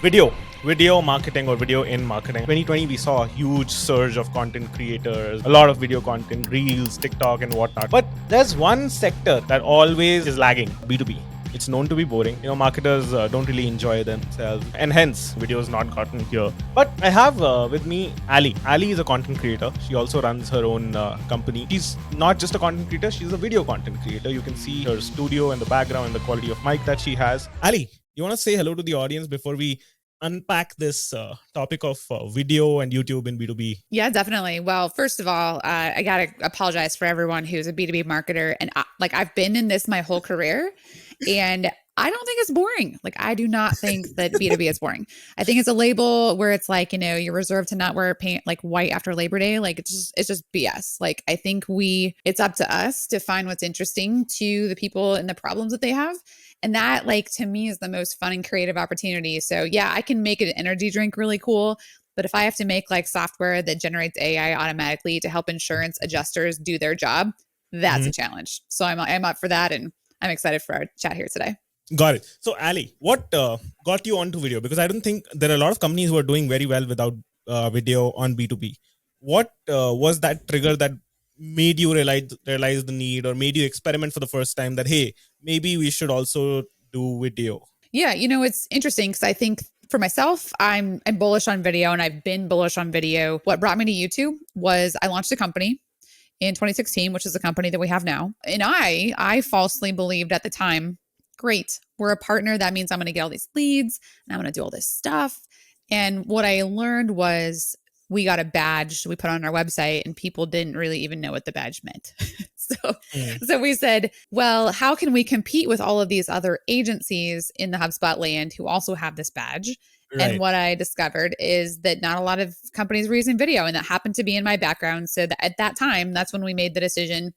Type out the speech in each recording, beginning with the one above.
Video marketing or video in marketing. 2020, we saw a huge surge of content creators, a lot of video content, reels, TikTok, and whatnot. But there's one sector that always is lagging: B2B. It's known to be boring. Marketers don't really enjoy themselves, and hence videos not gotten here. But I have with me Ali. Ali is a content creator. She also runs her own company. She's not just a content creator; she's a video content creator. You can see her studio and the background and the quality of mic that she has. Ali, you want to say hello to the audience before we unpack this topic of video and YouTube in B2B? Yeah, definitely. Well, first of all, I got to apologize for everyone who's a B2B marketer. And I've been in this my whole career and I don't think it's boring. I do not think that B2B is boring. I think it's a label where it's you're reserved to not wear paint white after Labor Day. It's just BS. I think it's up to us to find what's interesting to the people and the problems that they have. And that to me is the most fun and creative opportunity. So yeah, I can make an energy drink really cool. But if I have to make software that generates AI automatically to help insurance adjusters do their job, that's a challenge. So I'm up for that. And I'm excited for our chat here today. Got it. So Ali, what got you onto video? Because I don't think there are a lot of companies who are doing very well without video on B2B. What was that trigger that made you realize the need, or made you experiment for the first time that, hey, maybe we should also do video? Yeah, it's interesting because I think for myself, I'm bullish on video and I've been bullish on video. What brought me to YouTube was I launched a company in 2016, which is the company that we have now. And I falsely believed at the time, great, we're a partner. That means I'm going to get all these leads and I'm going to do all this stuff. And what I learned was we got a badge we put on our website and people didn't really even know what the badge meant. So we said, well, how can we compete with all of these other agencies in the HubSpot land who also have this badge? Right. And what I discovered is that not a lot of companies were using video, and that happened to be in my background. So that at that time, that's when we made the decision,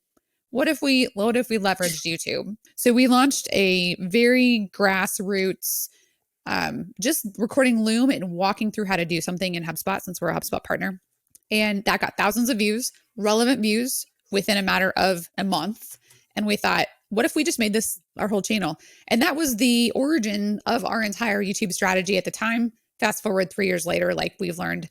what if we leveraged YouTube? So we launched a very grassroots, just recording Loom and walking through how to do something in HubSpot, since we're a HubSpot partner. And that got thousands of views, relevant views within a matter of a month. And we thought, what if we just made this our whole channel? And that was the origin of our entire YouTube strategy at the time. Fast forward 3 years later, we've learned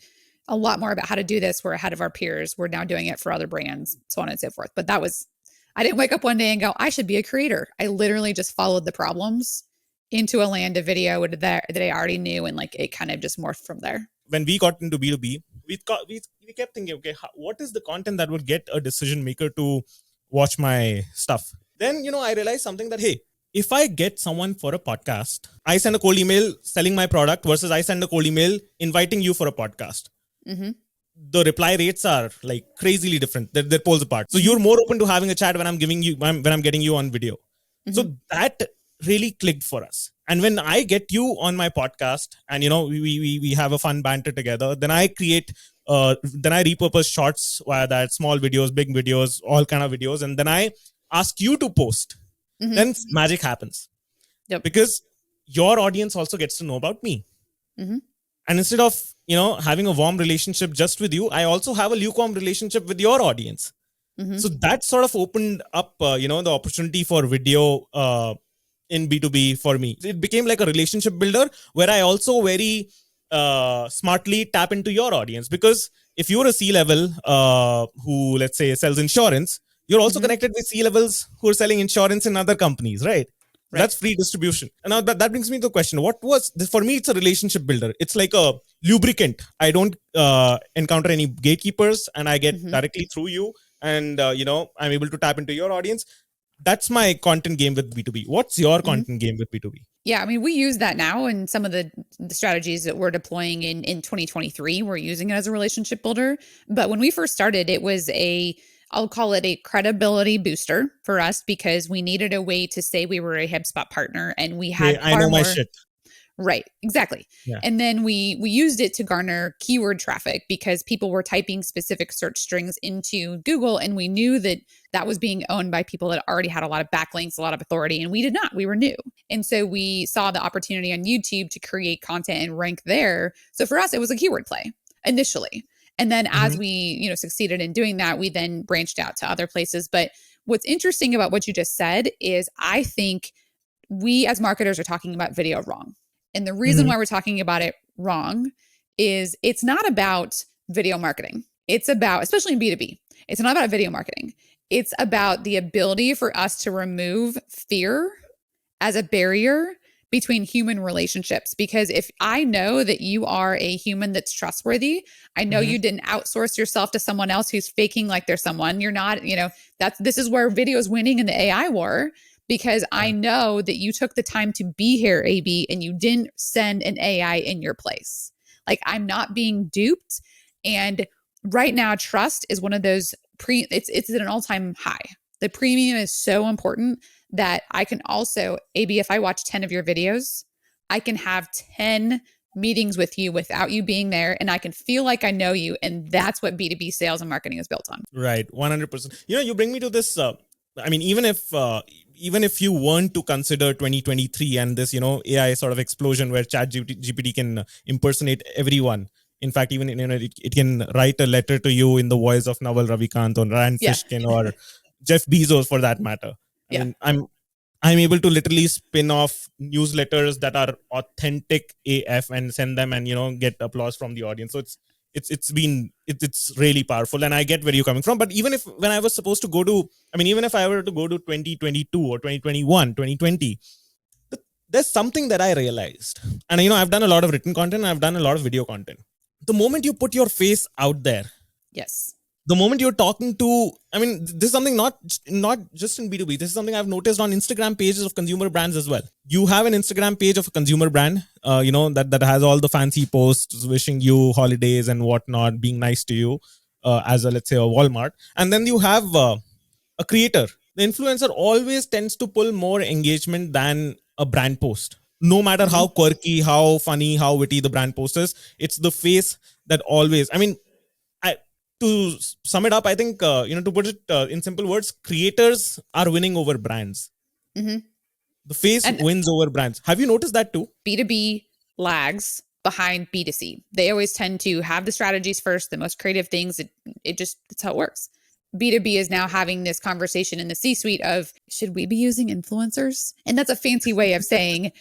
a lot more about how to do this. We're ahead of our peers. We're now doing it for other brands, so on and so forth. But I didn't wake up one day and go, I should be a creator. I literally just followed the problems into a land of video that I already knew, and it kind of just morphed from there. When we got into B2B, we kept thinking, okay, what is the content that would get a decision maker to watch my stuff? Then, I realized something that, hey, if I get someone for a podcast, I send a cold email selling my product versus I send a cold email inviting you for a podcast. Mm-hmm. The reply rates are crazily different. They're poles apart. So you're more open to having a chat when I'm getting you on video. Mm-hmm. So that really clicked for us. And when I get you on my podcast and, we have a fun banter together, then I create, then I repurpose shorts via that, small videos, big videos, all kind of videos. And then I ask you to post. Mm-hmm. Then magic happens. Yep. Because your audience also gets to know about me. Mm-hmm. And instead of, having a warm relationship just with you, I also have a lukewarm relationship with your audience. Mm-hmm. So that sort of opened up, the opportunity for video in B2B for me. It became like a relationship builder where I also very smartly tap into your audience. Because if you're a C-level who, let's say, sells insurance, you're also connected with C-levels who are selling insurance in other companies, right? Right. That's free distribution. And now that brings me to the question, for me, it's a relationship builder. It's like a lubricant. I don't encounter any gatekeepers and I get directly through you. And, I'm able to tap into your audience. That's my content game with B2B. What's your content game with B2B? Yeah, we use that now in some of the strategies that we're deploying in 2023. We're using it as a relationship builder. But when we first started, it was I'll call it a credibility booster for us, because we needed a way to say we were a HubSpot partner, and we had I know my shit. Right, exactly. Yeah. And then we used it to garner keyword traffic, because people were typing specific search strings into Google, and we knew that was being owned by people that already had a lot of backlinks, a lot of authority, and we did not. We were new. And so we saw the opportunity on YouTube to create content and rank there. So for us, it was a keyword play initially. And then as we, succeeded in doing that, we then branched out to other places. But what's interesting about what you just said is I think we as marketers are talking about video wrong. And the reason why we're talking about it wrong is it's not about video marketing. It's about, especially in B2B, it's not about video marketing. It's about the ability for us to remove fear as a barrier between human relationships. Because if I know that you are a human that's trustworthy, I know you didn't outsource yourself to someone else who's faking like they're someone. You're not, this is where video is winning in the AI war, because I know that you took the time to be here, AB, and you didn't send an AI in your place. Like, I'm not being duped. And right now, trust is one of those it's at an all-time high. The premium is so important that I can also, AB, if I watch 10 of your videos, I can have 10 meetings with you without you being there, and I can feel like I know you. And that's what B2B sales and marketing is built on. Right. 100%. You bring me to this. Even if you weren't to consider 2023 and this, AI sort of explosion where ChatGPT can impersonate everyone. In fact, even it can write a letter to you in the voice of Naval Ravikant or Rand Fishkin or Jeff Bezos, for that matter. I mean, I'm able to literally spin off newsletters that are authentic AF and send them and get applause from the audience. So it's really powerful, and I get where you're coming from. But even if I were to go to 2022 or 2021, 2020, there's something that I realized. And I've done a lot of written content, I've done a lot of video content. The moment you put your face out there, yes, the moment you're talking to, this is something not just in B2B. This is something I've noticed on Instagram pages of consumer brands as well. You have an Instagram page of a consumer brand, that has all the fancy posts wishing you holidays and whatnot, being nice to you, let's say a Walmart. And then you have a creator. The influencer always tends to pull more engagement than a brand post. No matter how quirky, how funny, how witty the brand post is, it's the face that always, to sum it up, I think, to put it in simple words, creators are winning over brands. The face wins over brands. Have you noticed that too? B2B lags behind B2C. They always tend to have the strategies first, the most creative things. That's how it works. B2B is now having this conversation in the C-suite of, should we be using influencers? And that's a fancy way of saying,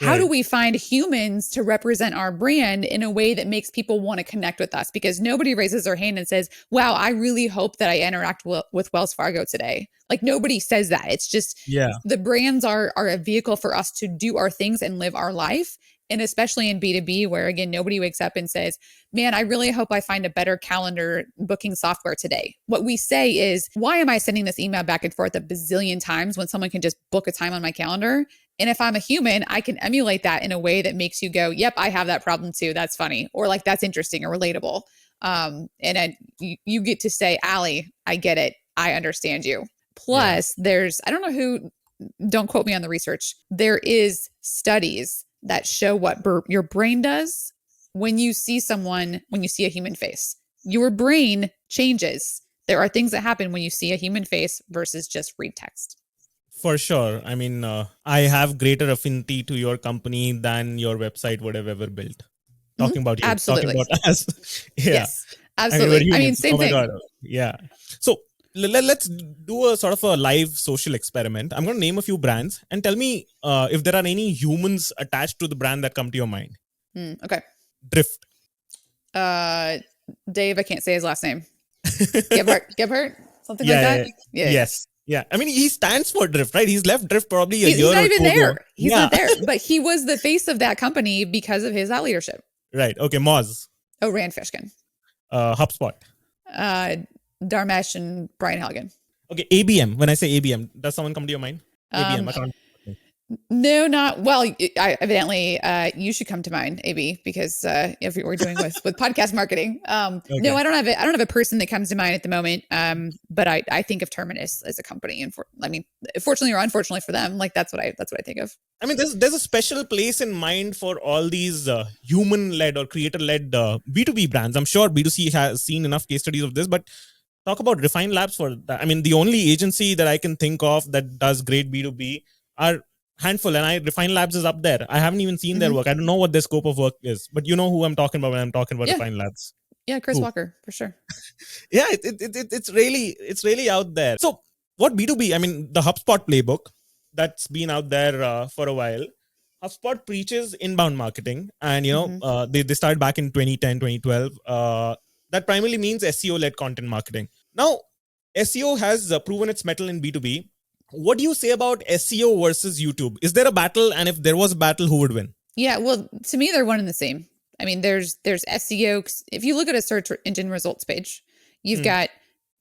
how do we find humans to represent our brand in a way that makes people want to connect with us? Because nobody raises their hand and says, wow, I really hope that I interact with Wells Fargo today. Like, nobody says that. It's just the brands are a vehicle for us to do our things and live our life. And especially in B2B, where, again, nobody wakes up and says, man, I really hope I find a better calendar booking software today. What we say is, why am I sending this email back and forth a bazillion times when someone can just book a time on my calendar? And if I'm a human, I can emulate that in a way that makes you go, yep, I have that problem too. That's funny. Or like, that's interesting or relatable. You get to say, Allie, I get it. I understand you. Plus, there's, I don't know who, don't quote me on the research. There is studies that show what your brain does when you see a human face. Your brain changes. There are things that happen when you see a human face versus just read text. For sure. I have greater affinity to your company than your website would have ever built. Talking about you. Absolutely. Talking about us. Yes, absolutely. Same thing. God. Yeah. So let's do a sort of a live social experiment. I'm going to name a few brands and tell me if there are any humans attached to the brand that come to your mind. Okay. Drift. Dave, I can't say his last name. Gebhardt? Something like that? Yeah. Yes. Yeah. He stands for Drift, right? He's left Drift probably a year He's not even there. Ago. He's not there. But he was the face of that company because of his thought leadership. Right. Okay. Moz. Oh, Rand Fishkin. HubSpot. Dharmesh and Brian Halligan. Okay. ABM. When I say ABM, does someone come to your mind? ABM. No, not well. Evidently, you should come to mind, AB, because if we're doing with podcast marketing, no, I don't have a person that comes to mind at the moment. But I think of Terminus as a company, and fortunately or unfortunately for them, like that's what I think of. There's a special place in mind for all these human-led or creator-led B2B brands. I'm sure B2C has seen enough case studies of this, but talk about Refine Labs for that. The only agency that I can think of that does great B2B are handful, and Refine Labs is up there. I haven't even seen their work. I don't know what their scope of work is, but you know who I'm talking about when I'm talking about Refine Labs. Yeah, Chris Walker, for sure. Yeah, it's really out there. So what B2B, the HubSpot playbook that's been out there for a while. HubSpot preaches inbound marketing, and Mhm. they started back in 2010, 2012. That primarily means SEO led content marketing. Now, SEO has proven its mettle in B2B. What do you say about SEO versus YouTube? Is there a battle, and if there was a battle, who would win? Yeah, well, to me, they're one and the same. I mean, there's SEO. If you look at a search engine results page, you've Hmm. got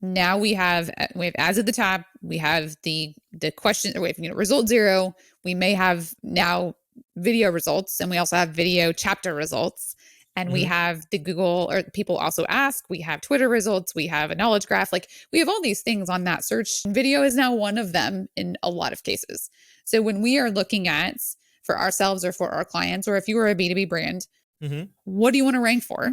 now we have ads at the top. We have the question or we have, result zero. We may have now video results, and we also have video chapter results. And we Hmm. have the Google or people also ask. We have Twitter results. We have a knowledge graph. Like we have all these things on that search. Video is now one of them in a lot of cases. So when we are looking at for ourselves or for our clients, or if you were a B2B brand, Hmm. what do you want to rank for?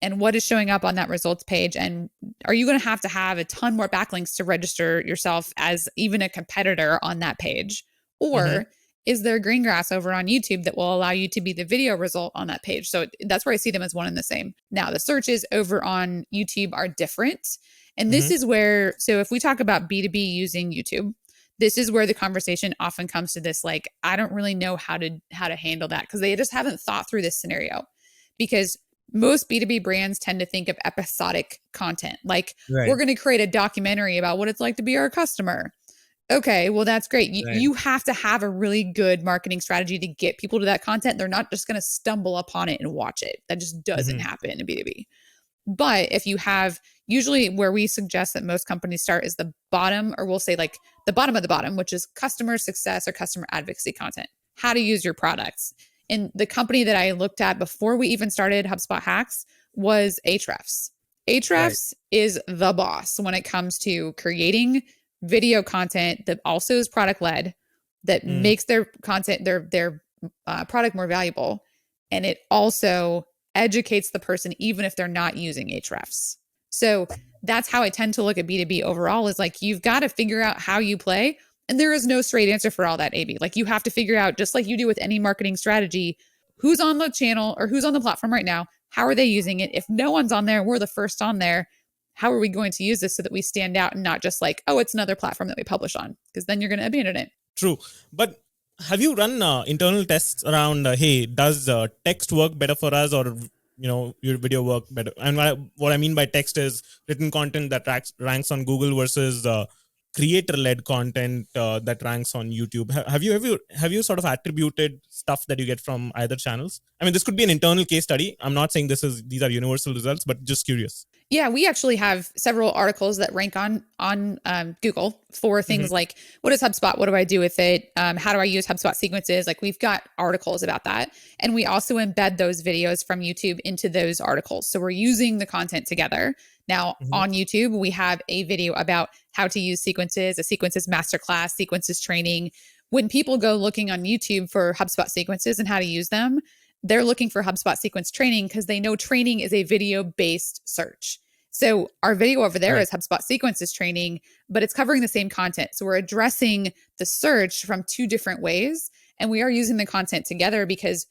And what is showing up on that results page? And are you going to have a ton more backlinks to register yourself as even a competitor on that page? Hmm. Or is there green grass over on YouTube that will allow you to be the video result on that page? So that's where I see them as one and the same. Now, the searches over on YouTube are different. And this Hmm. is where, so if we talk about B2B using YouTube, this is where the conversation often comes to this like I don't really know how to handle that because they just haven't thought through this scenario. Because most B2B brands tend to think of episodic content. Like, we're Right. going to create a documentary about what it's like to be our customer. Okay, well, that's great. Right. You have to have a really good marketing strategy to get people to that content. They're not just going to stumble upon it and watch it. That just doesn't Hmm. happen in B2B. But if you have, usually where we suggest that most companies start is the bottom, or we'll say like the bottom of the bottom, which is customer success or customer advocacy content, how to use your products. And the company that I looked at before we even started HubSpot Hacks was Ahrefs. Right. Ahrefs is the boss when it comes to creating video content that also is product led, that Mm. makes their content, their product more valuable. And it also educates the person even if they're not using Ahrefs. So that's how I tend to look at B2B overall is like you've got to figure out how you play. And there is no straight answer for all that, AB. Like you have to figure out, just like you do with any marketing strategy, who's on the channel or who's on the platform right now. How are they using it? If no one's on there, we're the first on there. How are we going to use this so that we stand out and not just like, oh, it's another platform that we publish on? Because then you're going to abandon it. True. But have you run internal tests around, hey, does text work better for us, or your video work better? And what I mean by text is written content that ranks on Google versus creator-led content that ranks on YouTube. Have you sort of attributed stuff that you get from either channels? I mean, this could be an internal case study. I'm not saying these are universal results, but just curious. Yeah, we actually have several articles that rank on Google for Hmm. things like what is HubSpot? What do I do with it? How do I use HubSpot sequences? Like we've got articles about that, and we also embed those videos from YouTube into those articles. So we're using the content together. Now Hmm. on YouTube, we have a video about how to use sequences, a sequences masterclass, sequences training. When people go looking on YouTube for HubSpot sequences and how to use them, they're looking for HubSpot sequence training because they know training is a video based search. So our video over there Right. is HubSpot sequences training, but it's covering the same content. So we're addressing the search from two different ways, and we are using the content together because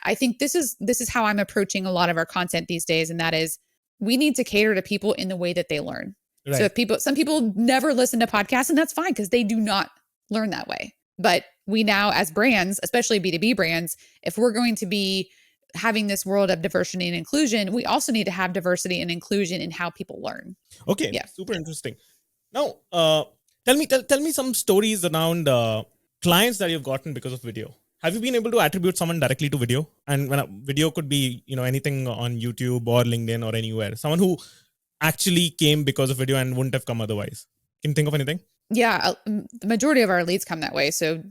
I think this is how I'm approaching a lot of our content these days, and that is we need to cater to people in the way that they learn. So Right. if some people never listen to podcasts, and that's fine because they do not learn that way. But we now, as brands, especially B2B brands, if we're going to be having this world of diversity and inclusion, we also need to have diversity and inclusion in how people learn. Okay. Yeah. Super interesting. Now, tell me some stories around clients that you've gotten because of video. Have you been able to attribute someone directly to video? And when a video could be, anything on YouTube or LinkedIn or anywhere. Someone who actually came because of video and wouldn't have come otherwise. Can you think of anything? Yeah. The majority of our leads come that way. So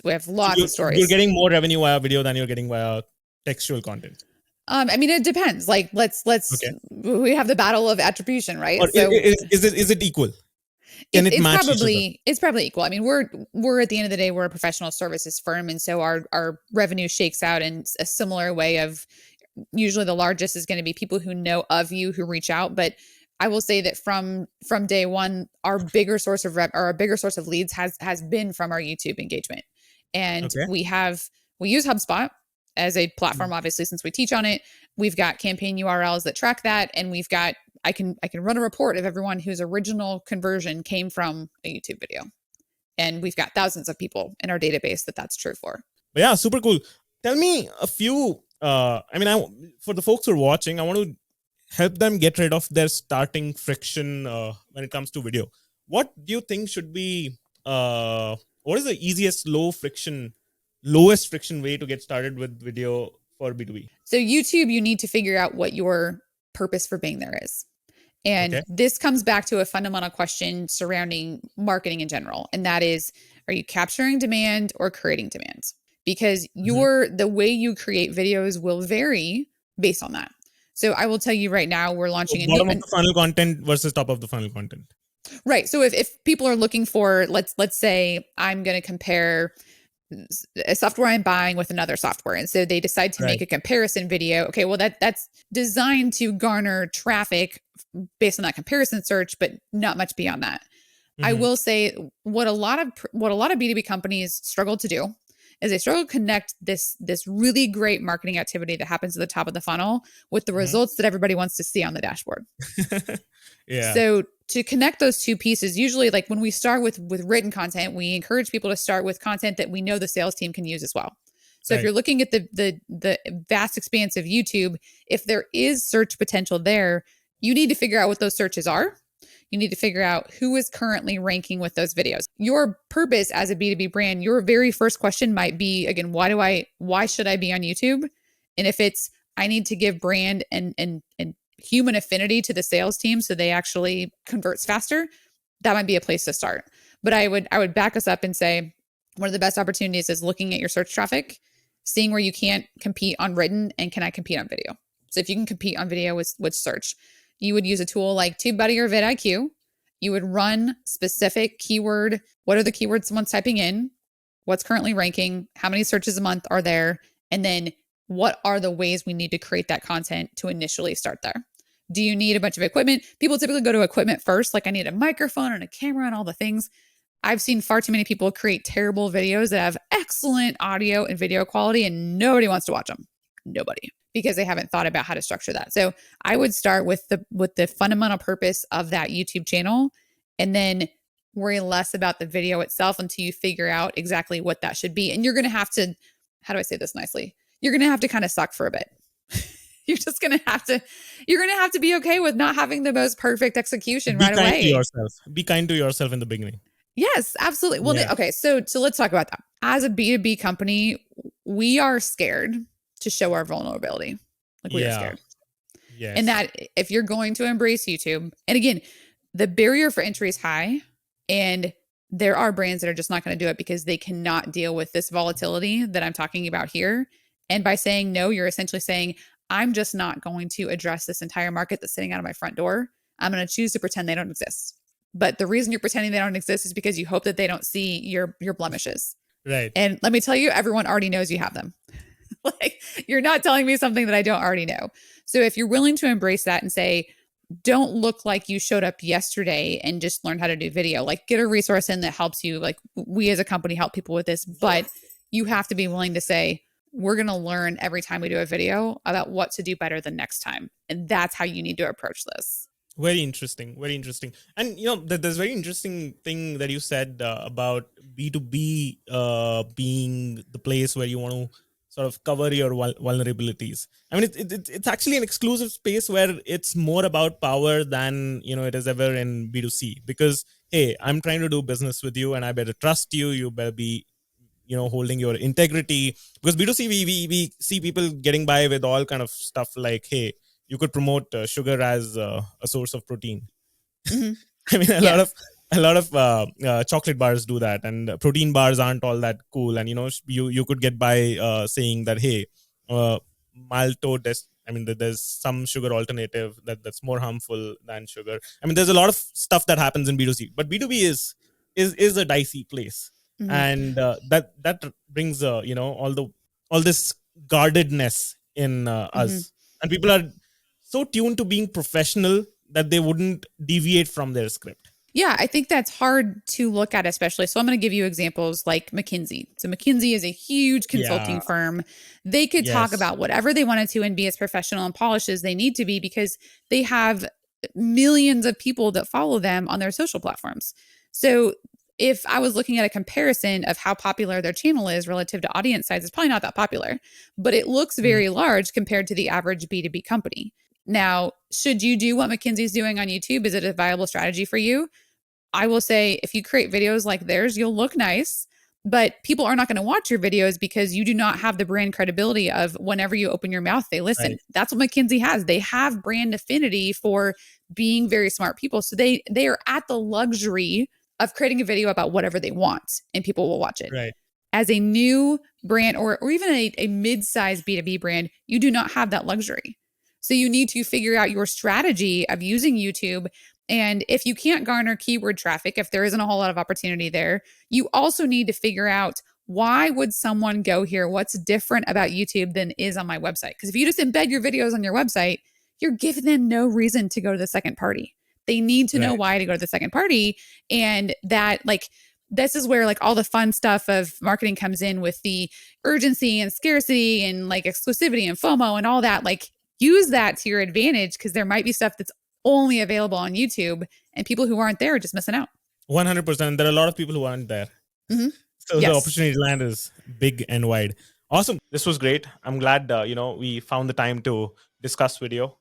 we have So lots you're, of you're stories. getting more revenue via video than you're getting via textual content. I mean, it depends. Like Okay. we have the battle of attribution, right? Or So is it equal? Can it match each other? it's probably equal. I mean, we're at the end of the day, we're a professional services firm, and so our revenue shakes out in a similar way of usually the largest is going to be people who know of you who reach out. But I will say that from day one, our bigger source of our bigger source of leads has been from our YouTube engagement, and Okay. we use HubSpot as a platform, obviously, since we teach on it. We've got campaign URLs that track that, and we've got I can run a report of everyone whose original conversion came from a YouTube video, and we've got thousands of people in our database that's true for. But yeah, super cool. Tell me a few. For the folks who are watching, I want to help them get rid of their starting friction when it comes to video. What do you think should be? What is the easiest lowest friction way to get started with video for B2B? So YouTube, you need to figure out what your purpose for being there is. And Okay. this comes back to a fundamental question surrounding marketing in general. And that is, are you capturing demand or creating demand? Because the way you create videos will vary based on that. So I will tell you right now, we're launching a new Bottom of the funnel content versus top of the funnel content. Right. So if people are looking for, let's say I'm going to compare a software I'm buying with another software, and so they decide to make a comparison video. Okay, well that's designed to garner traffic based on that comparison search, but not much beyond that. I will say what a lot of B2B companies struggle to do is they struggle to connect this really great marketing activity that happens at the top of the funnel with the results that everybody wants to see on the dashboard. Yeah. So to connect those two pieces, usually like when we start with written content, we encourage people to start with content that we know the sales team can use as well. So if you're looking at the vast expanse of YouTube, if there is search potential there, you need to figure out what those searches are. You need to figure out who is currently ranking with those videos. Your purpose as a B2B brand, your very first question might be, again, why should I be on YouTube? And if it's, I need to give brand and human affinity to the sales team so they actually converts faster, that might be a place to start. But I would back us up and say one of the best opportunities is looking at your search traffic, seeing where you can't compete on written and can I compete on video. So if you can compete on video with search, you would use a tool like TubeBuddy or vidIQ. You would run specific keyword. What are the keywords someone's typing in? What's currently ranking? How many searches a month are there? And then what are the ways we need to create that content to initially start there? Do you need a bunch of equipment? People typically go to equipment first. Like I need a microphone and a camera and all the things. I've seen far too many people create terrible videos that have excellent audio and video quality and nobody wants to watch them. Nobody. Because they haven't thought about how to structure that. So I would start with the fundamental purpose of that YouTube channel and then worry less about the video itself until you figure out exactly what that should be. And you're going to have to, how do I say this nicely? You're going to have to kind of suck for a bit. You're going to have to be okay with not having the most perfect execution right away. Be kind to yourself in the beginning. Yes, absolutely. Well, okay. So let's talk about that. As a B2B company, we are scared to show our vulnerability. Like we are scared. Yes. And that if you're going to embrace YouTube, and again, the barrier for entry is high and there are brands that are just not going to do it because they cannot deal with this volatility that I'm talking about here. And by saying no, you're essentially saying, I'm just not going to address this entire market that's sitting out of my front door. I'm going to choose to pretend they don't exist. But the reason you're pretending they don't exist is because you hope that they don't see your blemishes. Right. And let me tell you, everyone already knows you have them. Like you're not telling me something that I don't already know. So if you're willing to embrace that and say, don't look like you showed up yesterday and just learned how to do video, like get a resource in that helps you. Like we as a company help people with this, but you have to be willing to say, we're going to learn every time we do a video about what to do better the next time. And that's how you need to approach this. Very interesting. Very interesting. And, there's very interesting thing that you said about B2B being the place where you want to sort of cover your vulnerabilities. I mean, it's actually an exclusive space where it's more about power than, it is ever in B2C. Because, hey, I'm trying to do business with you and I better trust you. You better be, holding your integrity. Because B2C, we see people getting by with all kind of stuff like, hey, you could promote sugar as a source of protein. Mm-hmm. I mean, a lot of chocolate bars do that, and protein bars aren't all that cool. And you could get by saying that, hey, maltose. I mean, there's some sugar alternative that's more harmful than sugar. I mean, there's a lot of stuff that happens in B2C, but B2B is a dicey place, mm-hmm. and that brings all this guardedness in us, mm-hmm. and people are so tuned to being professional that they wouldn't deviate from their script. Yeah, I think that's hard to look at, especially. So I'm going to give you examples like McKinsey. So McKinsey is a huge consulting firm. They could talk about whatever they wanted to and be as professional and polished as they need to be because they have millions of people that follow them on their social platforms. So if I was looking at a comparison of how popular their channel is relative to audience size, it's probably not that popular, but it looks very large compared to the average B2B company. Now, should you do what McKinsey's doing on YouTube? Is it a viable strategy for you? I will say if you create videos like theirs, you'll look nice, but people are not going to watch your videos because you do not have the brand credibility of whenever you open your mouth, they listen. Right. That's what McKinsey has. They have brand affinity for being very smart people. So they are at the luxury of creating a video about whatever they want and people will watch it. Right. As a new brand or even a mid-sized B2B brand, you do not have that luxury. So you need to figure out your strategy of using YouTube. And if you can't garner keyword traffic, if there isn't a whole lot of opportunity there, you also need to figure out, why would someone go here? What's different about YouTube than is on my website? Because if you just embed your videos on your website, you're giving them no reason to go to the second party. They need to know why to go to the second party. And that, like, this is where like all the fun stuff of marketing comes in with the urgency and scarcity and like exclusivity and FOMO and all that. Like, use that to your advantage, because there might be stuff that's only available on YouTube and people who aren't there are just missing out. 100%. There are a lot of people who aren't there. Mm-hmm. So the opportunity land is big and wide. Awesome. This was great. I'm glad, we found the time to discuss video.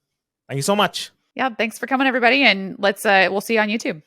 Thank you so much. Yeah. Thanks for coming, everybody. And we'll see you on YouTube.